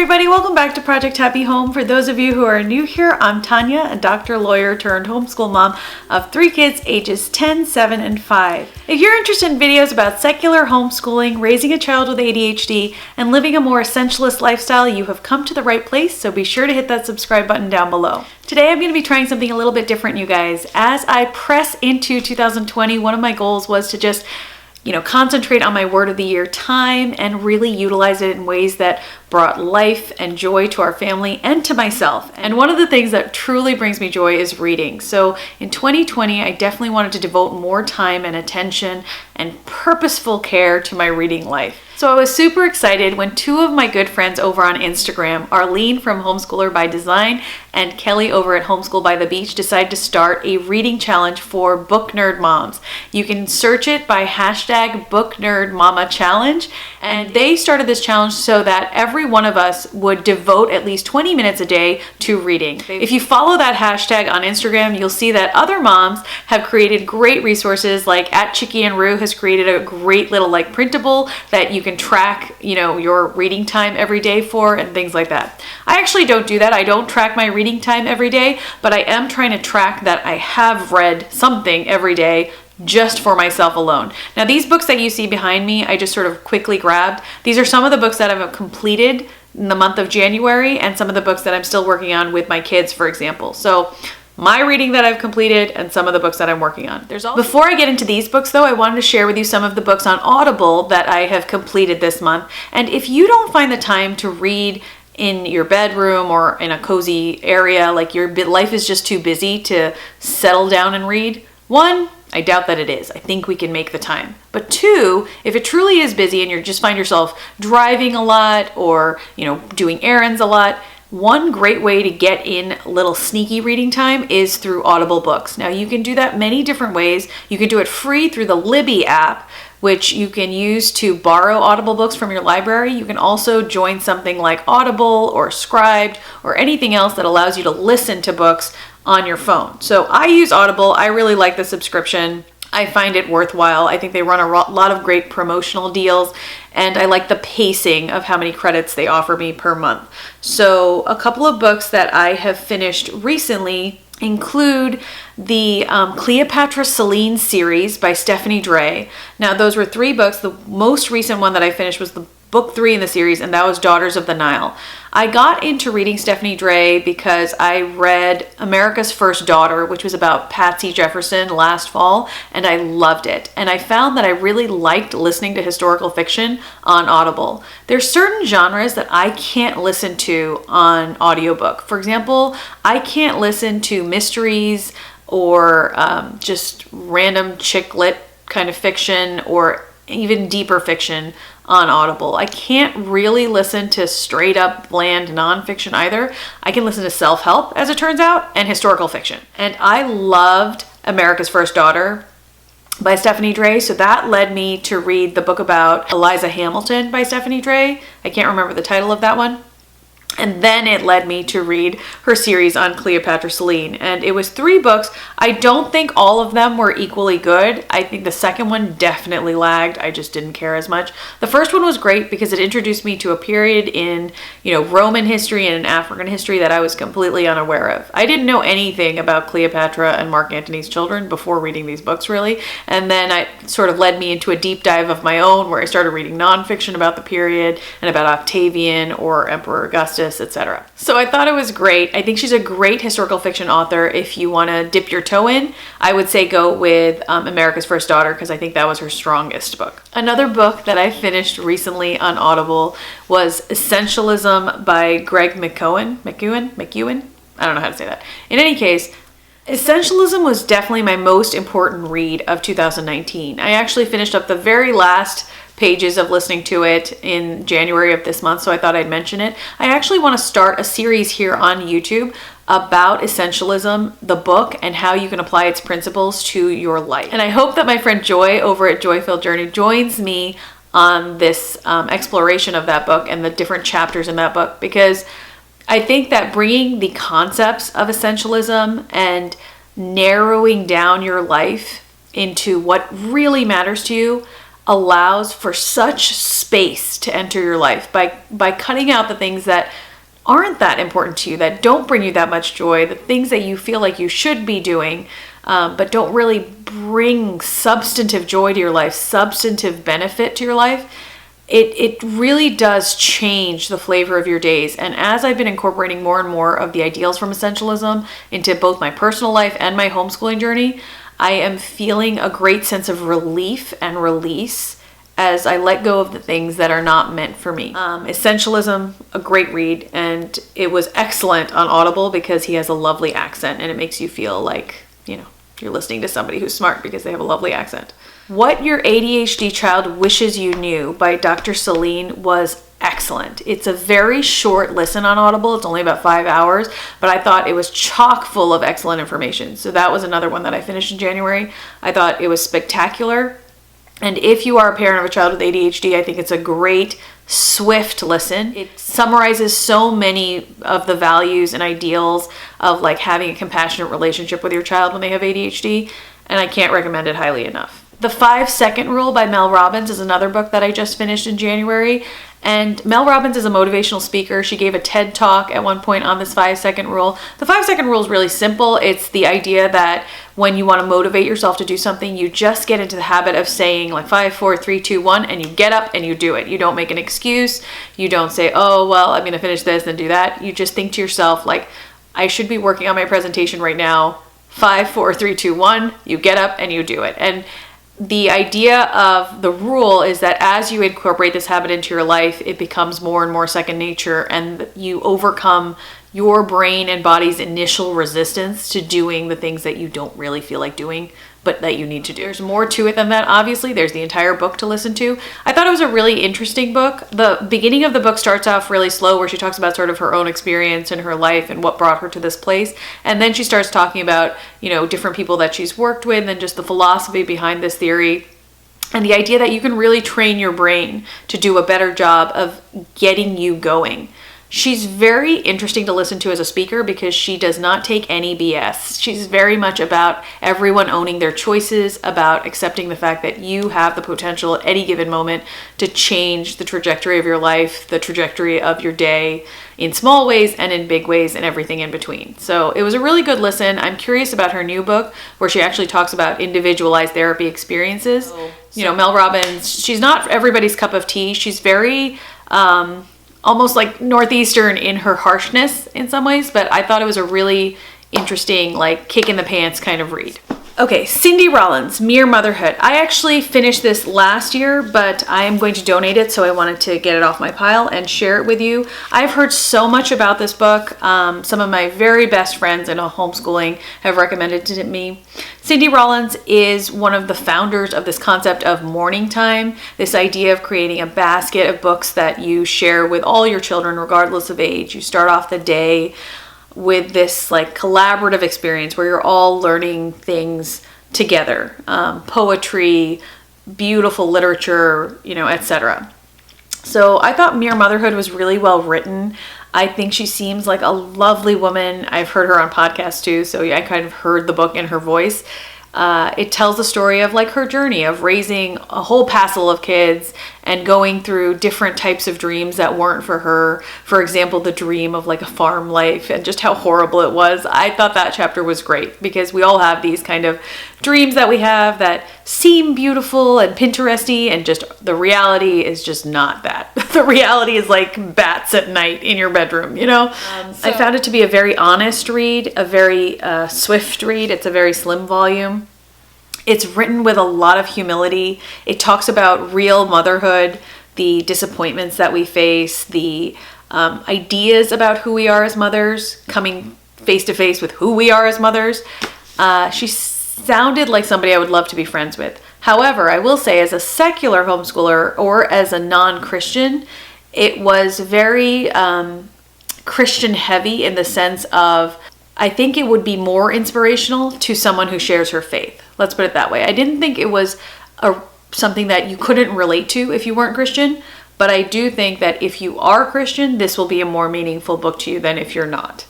everybody, welcome back to Project Happy Home. For those of you who are new here, I'm Tanya, a doctor, lawyer turned homeschool mom of 3 kids ages 10, 7, and 5. If you're interested in videos about secular homeschooling, raising a child with ADHD, and living a more essentialist lifestyle, you have come to the right place, so be sure to hit that subscribe button down below. Today I'm going to be trying something a little bit different, you guys. As I press into 2020, one of my goals was to just concentrate on my word of the year time and really utilize it in ways that brought life and joy to our family and to myself. And one of the things that truly brings me joy is reading. So in 2020, I definitely wanted to devote more time and attention and purposeful care to my reading life. So I was super excited when 2 of my good friends over on Instagram, Arlene from Homeschooler by Design and Kelly over at Homeschool by the Beach, decided to start a reading challenge for Booknerd moms. You can search it by hashtag Booknerd Mama Challenge. And they started this challenge so that every one of us would devote at least 20 minutes a day to reading. If you follow that hashtag on Instagram, you'll see that other moms have created great resources, like at Chicky and Rue has created a great little printable that you can track, your reading time every day for and things like that. I actually don't do that. I don't track my reading time every day, but I am trying to track that I have read something every day just for myself alone. Now, these books that you see behind me, I just sort of quickly grabbed. These are some of the books that I've completed in the month of January and some of the books that I'm still working on with my kids, for example. So my reading that I've completed and some of the books that I'm working on. Before I get into these books though, I wanted to share with you some of the books on Audible that I have completed this month. And if you don't find the time to read in your bedroom or in a cozy area, like your life is just too busy to settle down and read, 1, I doubt that it is. I think we can make the time. But 2, if it truly is busy and you just find yourself driving a lot or, doing errands a lot, one great way to get in a little sneaky reading time is through Audible Books. Now, you can do that many different ways. You can do it free through the Libby app, which you can use to borrow Audible books from your library. You can also join something like Audible or Scribed or anything else that allows you to listen to books on your phone. So I use Audible. I really like the subscription. I find it worthwhile. I think they run a lot of great promotional deals, and I like the pacing of how many credits they offer me per month. So a couple of books that I have finished recently include the Cleopatra Celine series by Stephanie Dray. Now, those were 3 books. The most recent one that I finished was the book 3 in the series, and that was Daughters of the Nile. I got into reading Stephanie Dray because I read America's First Daughter, which was about Patsy Jefferson last fall, and I loved it. And I found that I really liked listening to historical fiction on Audible. There's certain genres that I can't listen to on audiobook. For example, I can't listen to mysteries or just random chick lit kind of fiction or even deeper fiction on Audible. I can't really listen to straight up bland nonfiction either. I can listen to self-help, as it turns out, and historical fiction. And I loved America's First Daughter by Stephanie Dray, so that led me to read the book about Eliza Hamilton by Stephanie Dray. I can't remember the title of that one. And then it led me to read her series on Cleopatra Celine. And it was 3 books. I don't think all of them were equally good. I think the second one definitely lagged. I just didn't care as much. The first one was great because it introduced me to a period in, Roman history and African history that I was completely unaware of. I didn't know anything about Cleopatra and Mark Antony's children before reading these books, really. And then it sort of led me into a deep dive of my own where I started reading nonfiction about the period and about Octavian or Emperor Augustus, etc. So I thought it was great. I think she's a great historical fiction author. If you want to dip your toe in, I would say go with America's First Daughter because I think that was her strongest book. Another book that I finished recently on Audible was Essentialism by Greg McKeown. I don't know how to say that. In any case, Essentialism was definitely my most important read of 2019. I actually finished up the very last pages of listening to it in January of this month, so I thought I'd mention it. I actually want to start a series here on YouTube about Essentialism, the book, and how you can apply its principles to your life. And I hope that my friend Joy over at Joy-Filled Journey joins me on this exploration of that book and the different chapters in that book, because I think that bringing the concepts of essentialism and narrowing down your life into what really matters to you, allows for such space to enter your life by cutting out the things that aren't that important to you, that don't bring you that much joy, the things that you feel like you should be doing, but don't really bring substantive joy to your life, substantive benefit to your life. It really does change the flavor of your days. And as I've been incorporating more and more of the ideals from Essentialism into both my personal life and my homeschooling journey, I am feeling a great sense of relief and release as I let go of the things that are not meant for me. Essentialism, a great read, and it was excellent on Audible because he has a lovely accent and it makes you feel like, you're listening to somebody who's smart because they have a lovely accent. What Your ADHD Child Wishes You Knew by Dr. Celine was excellent. It's a very short listen on Audible. It's only about 5 hours, but I thought it was chock full of excellent information. So that was another one that I finished in January. I thought it was spectacular. And if you are a parent of a child with ADHD, I think it's a great, swift listen. It summarizes so many of the values and ideals of like having a compassionate relationship with your child when they have ADHD, and I can't recommend it highly enough. The 5-Second Rule by Mel Robbins is another book that I just finished in January. And Mel Robbins is a motivational speaker. She gave a TED talk at one point on this 5-second rule. The 5-second rule is really simple. It's the idea that when you want to motivate yourself to do something, you just get into the habit of saying like 5, 4, 3, 2, 1, and you get up and you do it. You don't make an excuse. You don't say, oh, well, I'm going to finish this and do that. You just think to yourself like, I should be working on my presentation right now. 5, 4, 3, 2, 1. You get up and you do it. And the idea of the rule is that as you incorporate this habit into your life, it becomes more and more second nature, and you overcome your brain and body's initial resistance to doing the things that you don't really feel like doing, but that you need to do. There's more to it than that, obviously. There's the entire book to listen to. I thought it was a really interesting book. The beginning of the book starts off really slow, where she talks about sort of her own experience in her life and what brought her to this place. And then she starts talking about, different people that she's worked with and just the philosophy behind this theory. And the idea that you can really train your brain to do a better job of getting you going. She's very interesting to listen to as a speaker because she does not take any BS. She's very much about everyone owning their choices, about accepting the fact that you have the potential at any given moment to change the trajectory of your life, the trajectory of your day, in small ways and in big ways and everything in between. So it was a really good listen. I'm curious about her new book where she actually talks about individualized therapy experiences. Mel Robbins, she's not everybody's cup of tea. She's very almost like Northeastern in her harshness in some ways, but I thought it was a really interesting, like kick in the pants kind of read. Okay, Cindy Rollins, Mere Motherhood. I actually finished this last year, but I am going to donate it, so I wanted to get it off my pile and share it with you. I've heard so much about this book. Some of my very best friends in homeschooling have recommended it to me. Cindy Rollins is one of the founders of this concept of morning time, this idea of creating a basket of books that you share with all your children, regardless of age. You start off the day with this like collaborative experience where you're all learning things together, poetry, beautiful literature, etc. So I thought Mere Motherhood was really well written. I think she seems like a lovely woman. I've heard her on podcasts too, so I kind of heard the book in her voice. It tells the story of like her journey of raising a whole passel of kids and going through different types of dreams that weren't for her. For example, the dream of like a farm life and just how horrible it was. I thought that chapter was great because we all have these kind of dreams that we have that seem beautiful and Pinteresty, and just the reality is just not that. The reality is like bats at night in your bedroom, I found it to be a very honest read, a very swift read. It's a very slim volume. It's written with a lot of humility. It talks about real motherhood, the disappointments that we face, the ideas about who we are as mothers, coming face to face with who we are as mothers. She sounded like somebody I would love to be friends with. However, I will say as a secular homeschooler or as a non-Christian, it was very Christian heavy in the sense of I think it would be more inspirational to someone who shares her faith. Let's put it that way. I didn't think it was something that you couldn't relate to if you weren't Christian, but I do think that if you are Christian, this will be a more meaningful book to you than if you're not.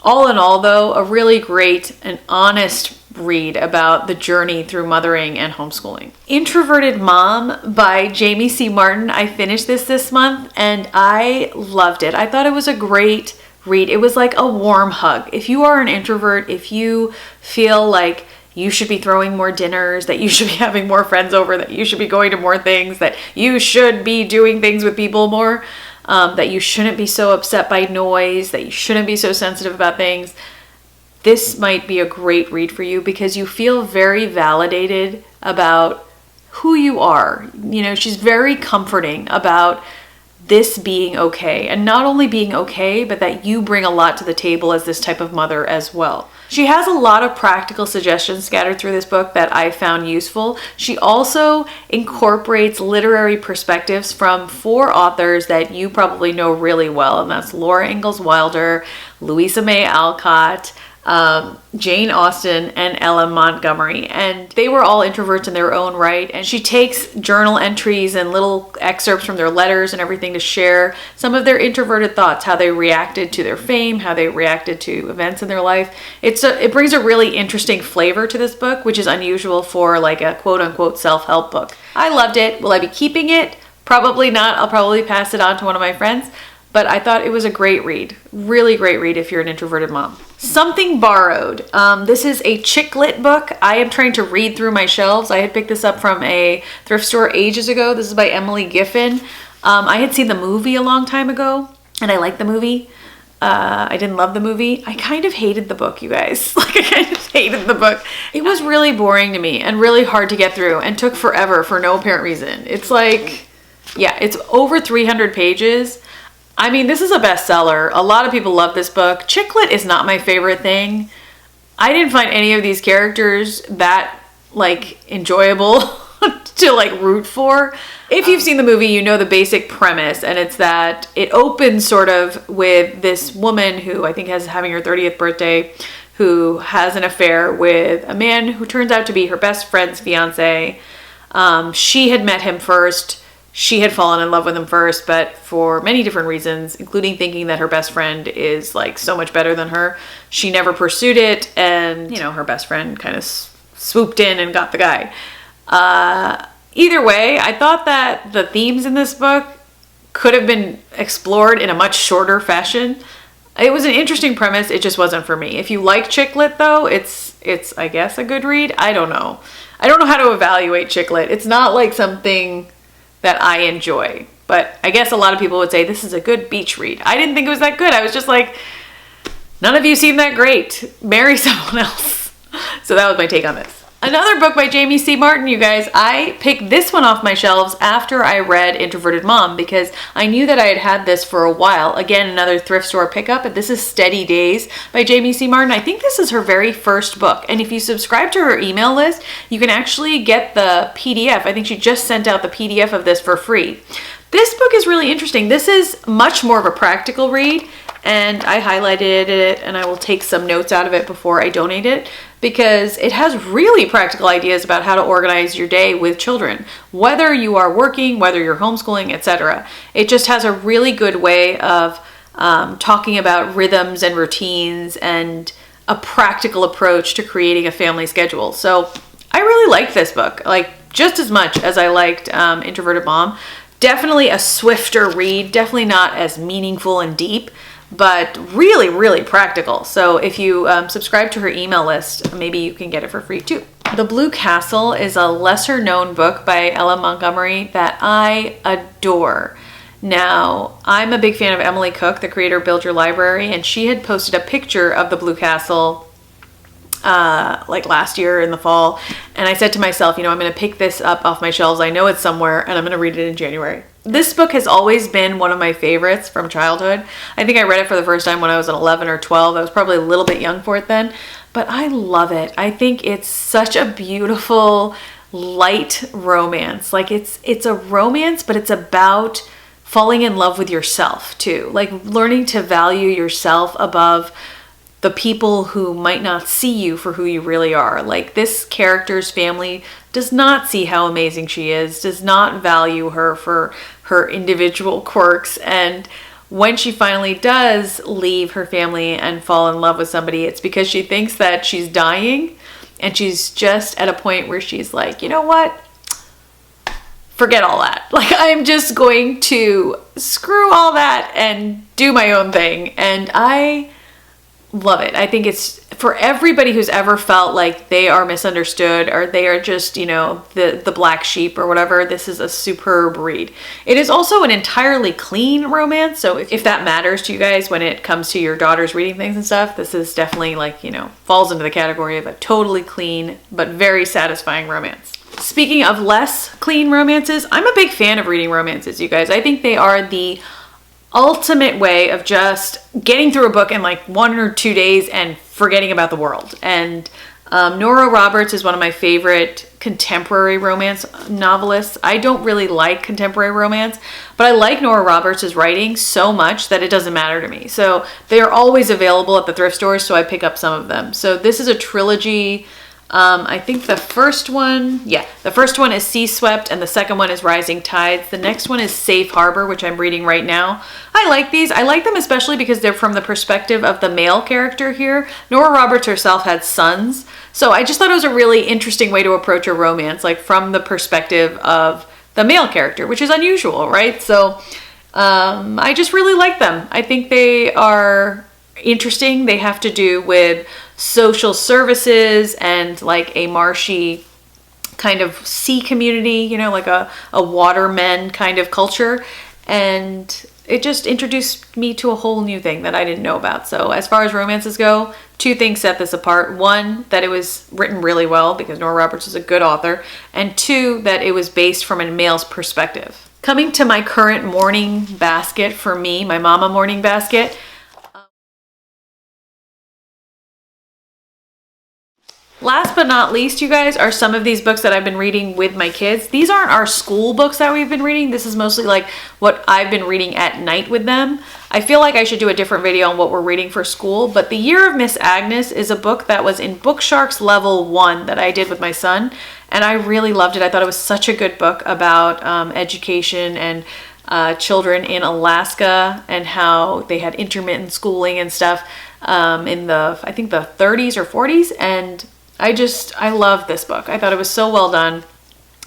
All in all, though, a really great and honest read about the journey through mothering and homeschooling. Introverted Mom by Jamie C. Martin. I finished this month and I loved it. I thought it was a great read. It was like a warm hug. If you are an introvert, if you feel like you should be throwing more dinners, that you should be having more friends over, that you should be going to more things, that you should be doing things with people more, that you shouldn't be so upset by noise, that you shouldn't be so sensitive about things, this might be a great read for you because you feel very validated about who you are. You know, she's very comforting about this being okay, and not only being okay, but that you bring a lot to the table as this type of mother as well. She has a lot of practical suggestions scattered through this book that I found useful. She also incorporates literary perspectives from 4 authors that you probably know really well, and that's Laura Ingalls Wilder, Louisa May Alcott, Jane Austen, and Ella Montgomery, and they were all introverts in their own right. And she takes journal entries and little excerpts from their letters and everything to share some of their introverted thoughts, how they reacted to their fame, how they reacted to events in their life. It brings a really interesting flavor to this book, which is unusual for like a quote-unquote self-help book. I loved it. Will I be keeping it? Probably not. I'll probably pass it on to one of my friends. But I thought it was a great read. Really great read if you're an introverted mom. Something Borrowed. This is a chick lit book. I am trying to read through my shelves. I had picked this up from a thrift store ages ago. This is by Emily Giffin. I had seen the movie a long time ago, and I liked the movie. I didn't love the movie. I kind of hated the book, you guys. Like, I kind of hated the book. It was really boring to me and really hard to get through and took forever for no apparent reason. It's like, yeah, it's over 300 pages. I mean, this is a bestseller. A lot of people love this book. Chick lit is not my favorite thing. I didn't find any of these characters that, like, enjoyable to, like, root for. If you've seen the movie, you know the basic premise, and it's that it opens sort of with this woman who I think is having her 30th birthday, who has an affair with a man who turns out to be her best friend's fiance. She had met him first. She had fallen in love with him first, but for many different reasons, including thinking that her best friend is like so much better than her, she never pursued it, and you know, her best friend kind of swooped in and got the guy. Either way, I thought that the themes in this book could have been explored in a much shorter fashion. It was an interesting premise, it just wasn't for me. If you like chick lit though, it's I guess a good read. I don't know how to evaluate chick lit. It's not like something that I enjoy, but I guess a lot of people would say this is a good beach read. I didn't think it was that good. I was just like, none of you seem that great. Marry someone else. So that was my take on this. Another book by Jamie C. Martin, you guys. I picked this one off my shelves after I read Introverted Mom because I knew that I had had this for a while. Again, another thrift store pickup, and this is Steady Days by Jamie C. Martin. I think this is her very first book, and if you subscribe to her email list, you can actually get the PDF. I think she just sent out the PDF of this for free. This book is really interesting. This is much more of a practical read, and I highlighted it, and I will take some notes out of it before I donate it, because it has really practical ideas about how to organize your day with children, whether you are working, whether you're homeschooling, etc. It just has a really good way of talking about rhythms and routines and a practical approach to creating a family schedule. So I really liked this book, like just as much as I liked Introverted Mom. Definitely a swifter read, definitely not as meaningful and deep, but really, really practical. So if you subscribe to her email list, maybe you can get it for free too. The Blue Castle is a lesser known book by Ella Montgomery that I adore. Now, I'm a big fan of Emily Cook, the creator of Build Your Library, and she had posted a picture of the Blue Castle like last year in the fall, and I said to myself, you know, I'm going to pick this up off my shelves. I know it's somewhere, and I'm going to read it in January. This book has always been one of my favorites from childhood. I think I read it for the first time when I was 11 or 12. I was probably a little bit young for it then, but I love it. I think it's such a beautiful, light romance. Like it's a romance, but it's about falling in love with yourself too. Like learning to value yourself above the people who might not see you for who you really are. Like this character's family does not see how amazing she is, does not value her for her individual quirks. And when she finally does leave her family and fall in love with somebody, it's because she thinks that she's dying And she's just at a point where she's like, you know what? Forget all that. Like, I'm just going to screw all that and do my own thing. And I love it. I think it's for everybody who's ever felt like they are misunderstood or they are just, you know, the black sheep or whatever. This is a superb read. It is also an entirely clean romance. So if that matters to you guys when it comes to your daughters reading things and stuff, this is definitely like, you know, falls into the category of a totally clean but very satisfying romance. Speaking of less clean romances, I'm a big fan of reading romances, you guys. I think they are the ultimate way of just getting through a book in like 1 or 2 days and forgetting about the world. And Nora Roberts is one of my favorite contemporary romance novelists. I don't really like contemporary romance, but I like Nora Roberts' writing so much that it doesn't matter to me. So they are always available at the thrift stores, so I pick up some of them. So this is a trilogy. I think the first one is Sea Swept and the second one is Rising Tides. The next one is Safe Harbor, which I'm reading right now. I like these. I like them especially because they're from the perspective of the male character here. Nora Roberts herself had sons. So I just thought it was a really interesting way to approach a romance, like from the perspective of the male character, which is unusual, right? So I just really like them. I think they are interesting. They have to do with social services and like a marshy kind of sea community, you know, like a watermen kind of culture. And it just introduced me to a whole new thing that I didn't know about. So as far as romances go, 2 things set this apart. 1, that it was written really well because Nora Roberts is a good author. And 2, that it was based from a male's perspective. Coming to my current morning basket for me, my mama morning basket, last but not least, you guys, are some of these books that I've been reading with my kids. These aren't our school books that we've been reading. This is mostly like what I've been reading at night with them. I feel like I should do a different video on what we're reading for school, but The Year of Miss Agnes is a book that was in Bookshark's Level 1 that I did with my son, and I really loved it. I thought it was such a good book about education and children in Alaska and how they had intermittent schooling and stuff in I think the 30s or 40s, and I love this book. I thought it was so well done.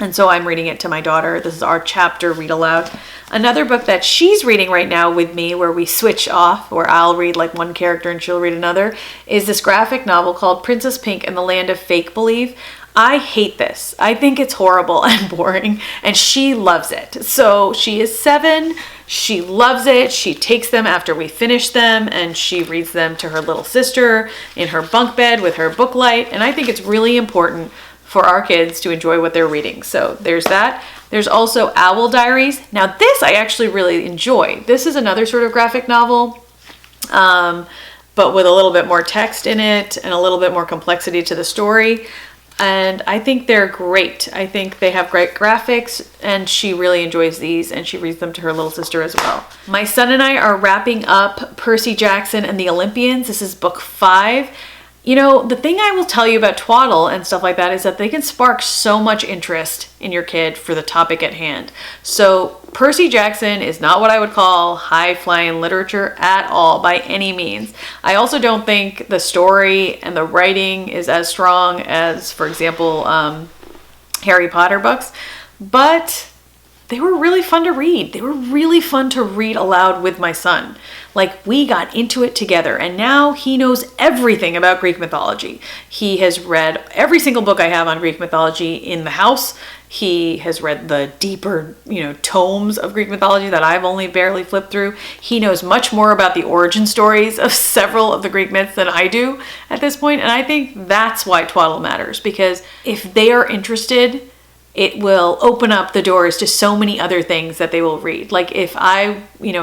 And so I'm reading it to my daughter. This is our chapter read aloud. Another book that she's reading right now with me, where we switch off, where I'll read like one character and she'll read another, is this graphic novel called Princess Pink and the Land of Fake Believe. I hate this. I think it's horrible and boring, and she loves it. So she is 7. She loves it. She takes them after we finish them, and she reads them to her little sister in her bunk bed with her book light. And I think it's really important for our kids to enjoy what they're reading. So there's that. There's also Owl Diaries. Now this I actually really enjoy. This is another sort of graphic novel, but with a little bit more text in it and a little bit more complexity to the story. And I think they're great. I think they have great graphics, and she really enjoys these, and she reads them to her little sister as well. My son and I are wrapping up Percy Jackson and the Olympians. This is book 5. You know, the thing I will tell you about twaddle and stuff like that is that they can spark so much interest in your kid for the topic at hand. So Percy Jackson is not what I would call high-flying literature at all by any means. I also don't think the story and the writing is as strong as, for example, Harry Potter books, but they were really fun to read. They were really fun to read aloud with my son. Like, we got into it together, and now he knows everything about Greek mythology. He has read every single book I have on Greek mythology in the house. He has read the deeper, tomes of Greek mythology that I've only barely flipped through. He knows much more about the origin stories of several of the Greek myths than I do at this point. And I think that's why twaddle matters, because if they are interested, it will open up the doors to so many other things that they will read. Like if I,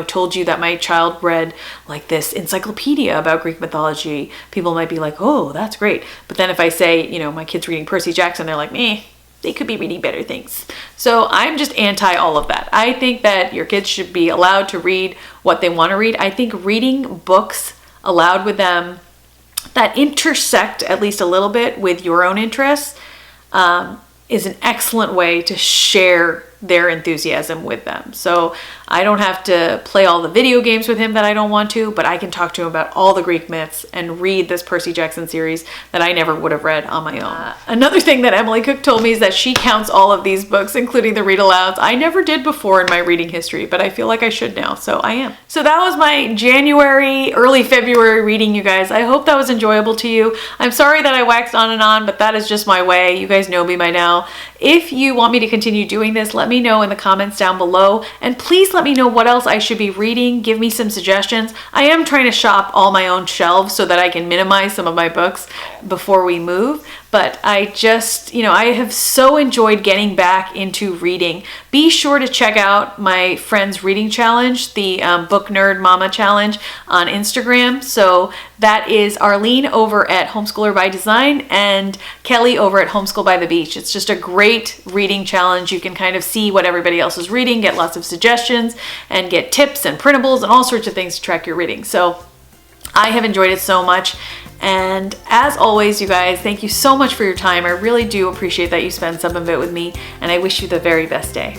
told you that my child read like this encyclopedia about Greek mythology, people might be like, oh, that's great. But then if I say, my kid's reading Percy Jackson, they're like, meh, they could be reading better things. So I'm just anti all of that. I think that your kids should be allowed to read what they want to read. I think reading books aloud with them that intersect at least a little bit with your own interests, is an excellent way to share their enthusiasm with them. So I don't have to play all the video games with him that I don't want to, but I can talk to him about all the Greek myths and read this Percy Jackson series that I never would have read on my own. Another thing that Emily Cook told me is that she counts all of these books, including the read alouds. I never did before in my reading history, but I feel like I should now, so I am. So that was my January, early February reading, you guys. I hope that was enjoyable to you. I'm sorry that I waxed on and on, but that is just my way. You guys know me by now. If you want me to continue doing this, let me know in the comments down below, and please let me know what else I should be reading. Give me some suggestions. I am trying to shop all my own shelves so that I can minimize some of my books before we move, but I just, I have so enjoyed getting back into reading. Be sure to check out my friend's reading challenge, the Booknerd Mama Challenge on Instagram. So that is Arlene over at Homeschooler by Design and Kelly over at Homeschool by the Beach. It's just a great reading challenge. You can kind of see what everybody else is reading, get lots of suggestions, and get tips and printables and all sorts of things to track your reading. So I have enjoyed it so much. And as always, you guys, thank you so much for your time. I really do appreciate that you spend some of it with me, and I wish you the very best day.